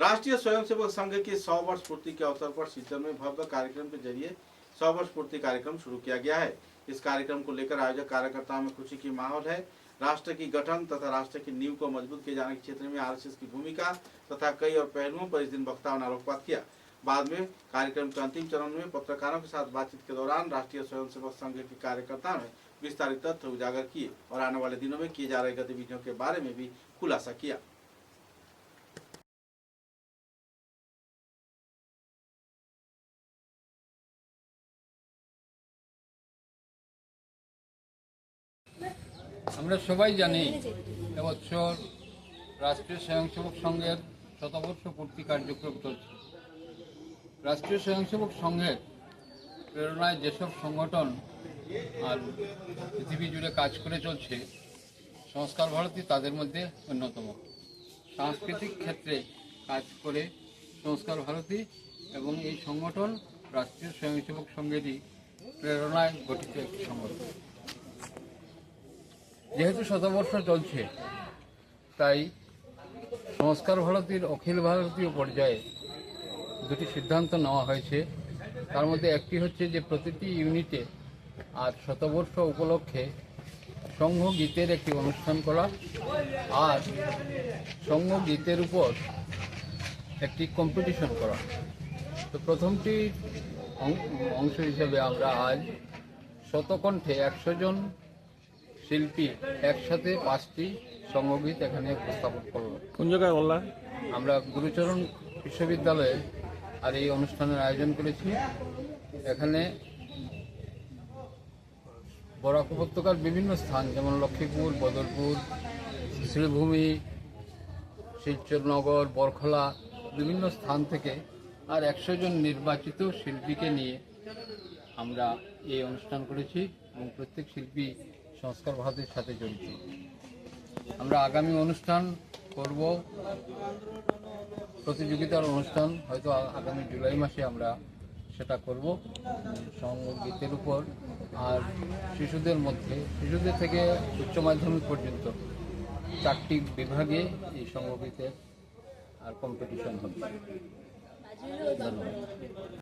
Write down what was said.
राष्ट्रीय स्वयंसेवक संघ की 100 वर्ष पूर्ति के अवसर पर सिलचर में भव्य कार्यक्रम के जरिए 100 वर्ष पूर्ति कार्यक्रम शुरू किया गया है। इस कार्यक्रम को लेकर आयोजक कार्यकर्ताओं में खुशी की माहौल है। राष्ट्र की गठन तथा राष्ट्र की नींव को मजबूत किए जाने के क्षेत्र में आरएसएस की भूमिका तथा कई और पहलुओं पर इस दिन वक्ताओं ने आलोकपात किया। बाद में कार्यक्रम के अंतिम चरण में पत्रकारों के साथ बातचीत के दौरान राष्ट्रीय स्वयंसेवक संघ के कार्यकर्ताओं ने विस्तारित तथ्य उजागर किए और आने वाले दिनों में किए जा रहे गतिविधियों के बारे में भी खुलासा किया। আমরা সবাই জানি এবছর রাষ্ট্রীয় স্বয়ংসেবক সংঘের শতবর্ষ পূর্তি কার্যক্রম চলছে। রাষ্ট্রীয় স্বয়ংসেবক সংঘের প্রেরণায় যেসব সংগঠন আর পৃথিবী জুড়ে কাজ করে চলছে, সংস্কার ভারতী তাদের মধ্যে অন্যতম। সাংস্কৃতিক ক্ষেত্রে কাজ করে সংস্কার ভারতী এবং এই সংগঠন রাষ্ট্রীয় স্বয়ংসেবক সংঘেরই প্রেরণায় গঠিত একটি সংগঠন। যেহেতু শতবর্ষ চলছে, তাই সংস্কার ভারতীর অখিল ভারতীয় পর্যায়ে দুটি সিদ্ধান্ত নেওয়া হয়েছে। তার মধ্যে একটি হচ্ছে যে প্রতিটি ইউনিটে আর শতবর্ষ উপলক্ষে সংঘ গীতের একটি অনুষ্ঠান করা, আর সংঘ গীতের উপর একটি কম্পিটিশন করা। তো প্রথমটি অংশ হিসেবে আমরা আজ শতকণ্ঠে 100 জন শিল্পী একসাথে 5টি সংগীত এখানে উপস্থাপন করল। কোন জায়গায় বললা? আমরা গুরুচরণ বিশ্ববিদ্যালয়ে আর এই অনুষ্ঠানের আয়োজন করেছি। এখানে বরাক উপত্যকার বিভিন্ন স্থান যেমন লক্ষ্মীপুর, বদরপুর, শ্রীভূমি, শিলচরনগর, বরখলা, বিভিন্ন স্থান থেকে আর 100 জন নির্বাচিত শিল্পীকে নিয়ে আমরা এই অনুষ্ঠান করেছি এবং প্রত্যেক শিল্পী সংস্কার ভারতীর সাথে জড়িত। আমরা আগামী অনুষ্ঠান করব, প্রতিযোগিতার অনুষ্ঠান হয়তো আগামী জুলাই মাসে আমরা সেটা করব সংগীতের উপর। আর শিশুদের মধ্যে, শিশুদের থেকে উচ্চ মাধ্যমিক পর্যন্ত 4টি বিভাগে এই সংগীতের আর কম্পিটিশন হবে। ধন্যবাদ।